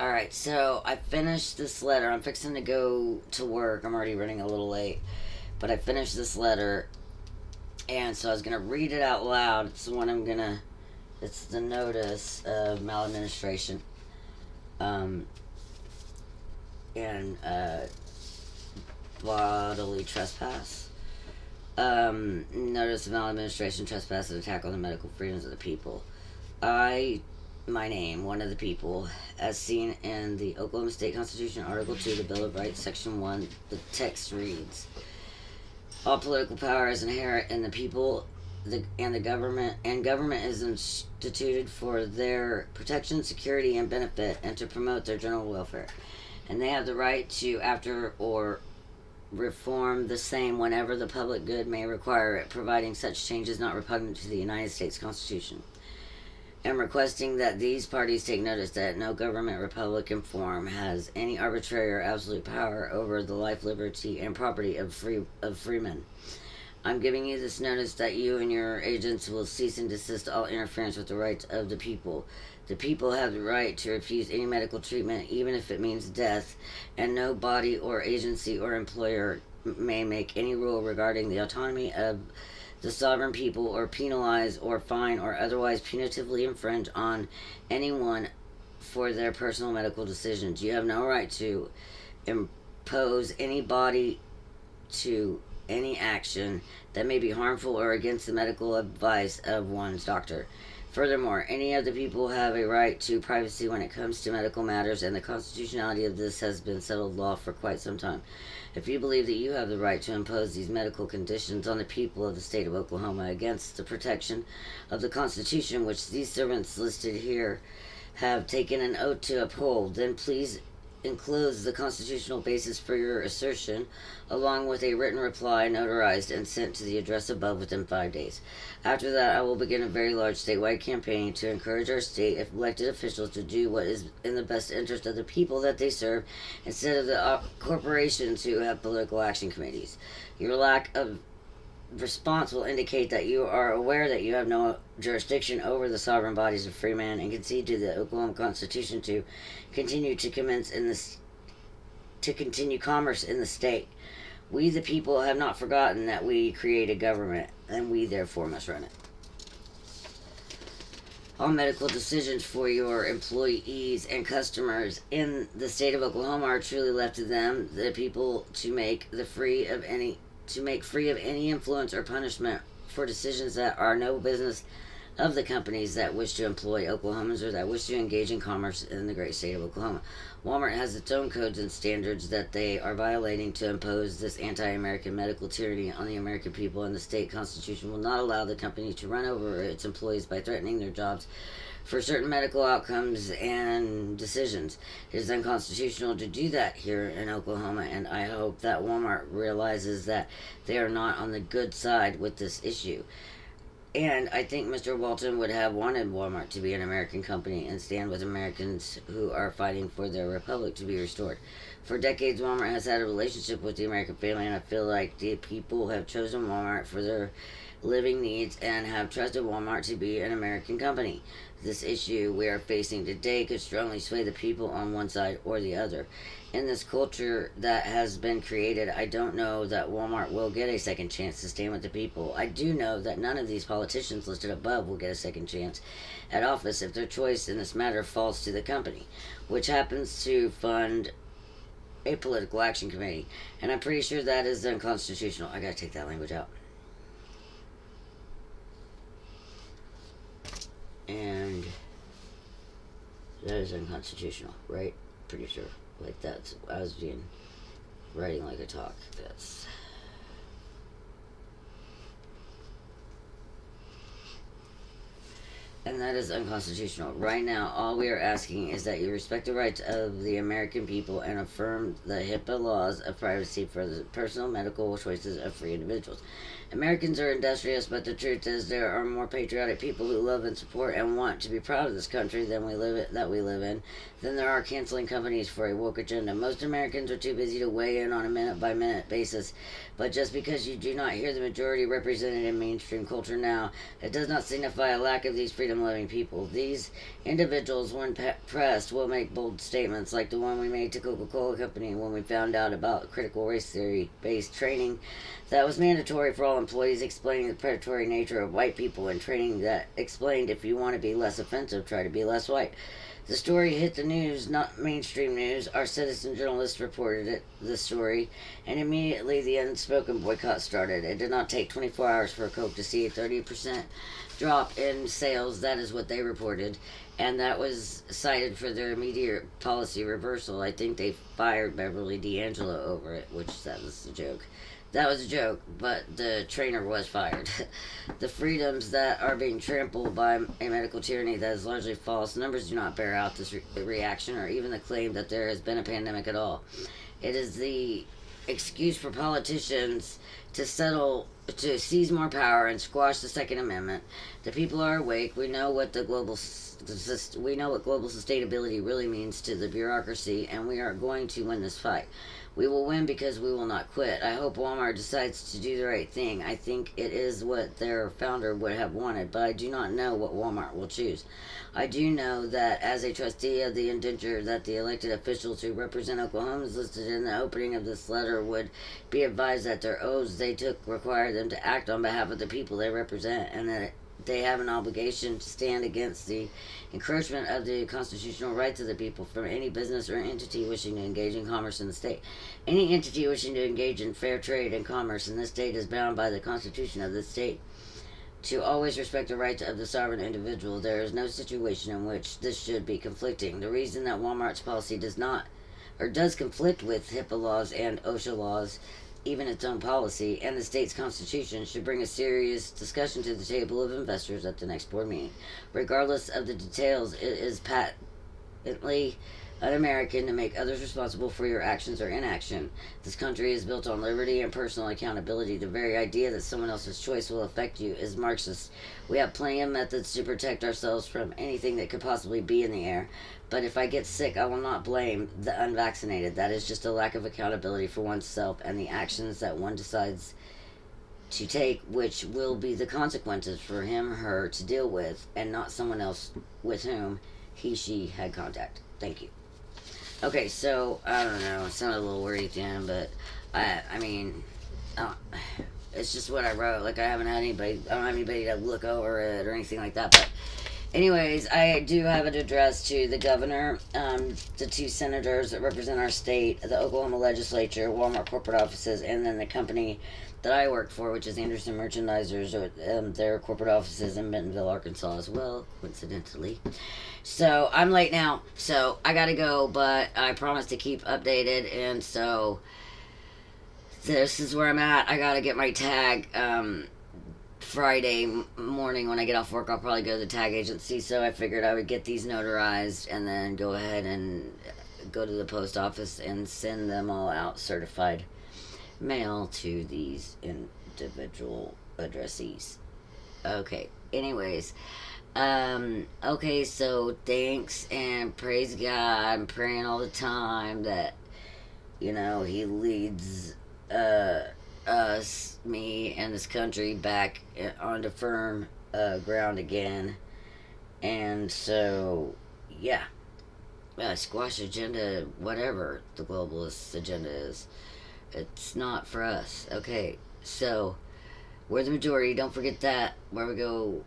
Alright, so I finished this letter. I'm fixing to go to work. I'm already running a little late. But I finished this letter, and so I was going to read it out loud. It's the one I'm going to. It's the notice of maladministration. Um, and bodily trespass. Notice of maladministration, trespass, and attack on the medical freedoms of the people. My name, one of the people, as seen in the Oklahoma State Constitution, Article 2, the Bill of Rights, Section 1, the text reads, all political power is inherent in the people and the government, and government is instituted for their protection, security, and benefit, and to promote their general welfare. And they have the right to, after or reform the same whenever the public good may require it, providing such change is not repugnant to the United States Constitution. And requesting that these parties take notice that no government, republican form, has any arbitrary or absolute power over the life, liberty, and property of freemen. I'm giving you this notice that you and your agents will cease and desist all interference with the rights of the people. The people have the right to refuse any medical treatment, even if it means death, and no body or agency or employer may make any rule regarding the autonomy of the sovereign people, or penalize or fine or otherwise punitively infringe on anyone for their personal medical decisions. You have no right to impose any body to any action that may be harmful or against the medical advice of one's doctor. Furthermore, any of the people have a right to privacy when it comes to medical matters, and the constitutionality of this has been settled law for quite some time. If you believe that you have the right to impose these medical conditions on the people of the state of Oklahoma against the protection of the Constitution, which these servants listed here have taken an oath to uphold, then please enclose the constitutional basis for your assertion, along with a written reply notarized and sent to the address above within 5 days. After that, I will begin a very large statewide campaign to encourage our state elected officials to do what is in the best interest of the people that they serve, instead of the corporations who have political action committees. Your lack of response will indicate that you are aware that you have no jurisdiction over the sovereign bodies of free men, and concede to the Oklahoma Constitution to continue commerce in the state. We the people have not forgotten that we created government, and we therefore must run it. All medical decisions for your employees and customers in the state of Oklahoma are truly left to them, the people, to make free of any influence or punishment for decisions that are no business of the companies that wish to employ Oklahomans or that wish to engage in commerce in the great state of Oklahoma. Walmart has its own codes and standards that they are violating to impose this anti-American medical tyranny on the American people, and the state constitution will not allow the company to run over its employees by threatening their jobs for certain medical outcomes and decisions. It is unconstitutional to do that here in Oklahoma, and I hope that Walmart realizes that they are not on the good side with this issue. And I think Mr. Walton would have wanted Walmart to be an American company and stand with Americans who are fighting for their republic to be restored. For decades, Walmart has had a relationship with the American family, and I feel like the people have chosen Walmart for their living needs and have trusted Walmart to be an American company. This issue we are facing today could strongly sway the people on one side or the other. In this culture that has been created, I don't know that Walmart will get a second chance to stand with the people. I do know that none of these politicians listed above will get a second chance at office if their choice in this matter falls to the company, which happens to fund a political action committee. And I'm pretty sure that is unconstitutional. I gotta take that language out. And that is unconstitutional, right? Pretty sure. Like that's, I was writing like a talk. That's. And that is unconstitutional. Right now, all we are asking is that you respect the rights of the American people and affirm the HIPAA laws of privacy for the personal medical choices of free individuals. Americans are industrious, but the truth is there are more patriotic people who love and support and want to be proud of this country that we live in than there are canceling companies for a woke agenda. Most Americans are too busy to weigh in on a minute-by-minute basis, but just because you do not hear the majority represented in mainstream culture now, it does not signify a lack of these freedoms freedom-loving people. These individuals, when pressed, will make bold statements like the one we made to Coca-Cola Company when we found out about critical race theory-based training that was mandatory for all employees, explaining the predatory nature of white people, and training that explained if you want to be less offensive, try to be less white. The story hit the news, not mainstream news. Our citizen journalists reported the story, and immediately the unspoken boycott started. It did not take 24 hours for Coke to see a 30% drop in sales. That is what they reported, and that was cited for their immediate policy reversal. I think they fired Beverly D'Angelo over it, which that was a joke. That was a joke, but the trainer was fired. The freedoms that are being trampled by a medical tyranny that is largely false. Numbers do not bear out this reaction or even the claim that there has been a pandemic at all. It is the excuse for politicians to seize more power and squash the Second Amendment. The people are awake. We know what global sustainability really means to the bureaucracy, and we are going to win this fight. We will win because we will not quit. I hope Walmart decides to do the right thing. I think it is what their founder would have wanted, but I do not know what Walmart will choose. I do know that as a trustee of the indenture that the elected officials who represent Oklahomans listed in the opening of this letter would be advised that their oaths they took require them to act on behalf of the people they represent, and that they have an obligation to stand against the encroachment of the constitutional rights of the people from any business or entity wishing to engage in commerce in the state. Any entity wishing to engage in fair trade and commerce in this state is bound by the Constitution of this state to always respect the rights of the sovereign individual. There is no situation in which this should be conflicting. The reason that Walmart's policy does conflict with HIPAA laws and OSHA laws, even its own policy, and the state's constitution, should bring a serious discussion to the table of investors at the next board meeting. Regardless of the details, it is patently un-American to make others responsible for your actions or inaction. This country is built on liberty and personal accountability. The very idea that someone else's choice will affect you is Marxist. We have plenty of methods to protect ourselves from anything that could possibly be in the air. But if I get sick, I will not blame the unvaccinated. That is just a lack of accountability for oneself and the actions that one decides to take, which will be the consequences for him or her to deal with, and not someone else with whom she had contact. Thank you. Okay, so, I don't know, it sounded a little wordy at the end, but I mean, it's just what I wrote. Like, I don't have anybody to look over it or anything like that, but anyways, I do have an address to the governor, the two senators that represent our state, the Oklahoma legislature, Walmart corporate offices, and then the company that I work for, which is Anderson Merchandisers, their corporate offices in Bentonville, Arkansas as well, coincidentally. So, I'm late now, so I gotta go, but I promise to keep updated, and so this is where I'm at. I gotta get my tag, Friday morning when I get off work. I'll probably go to the tag agency, so I figured I would get these notarized and then go ahead and go to the post office and send them all out certified mail to these individual addressees. Okay, anyways, okay, so thanks and praise God. I'm praying all the time that, he leads, us, me, and this country back onto firm ground again. And so, yeah, squash agenda, whatever the globalist agenda is, it's not for us. Okay, so we're the majority. Don't forget that. Where we go,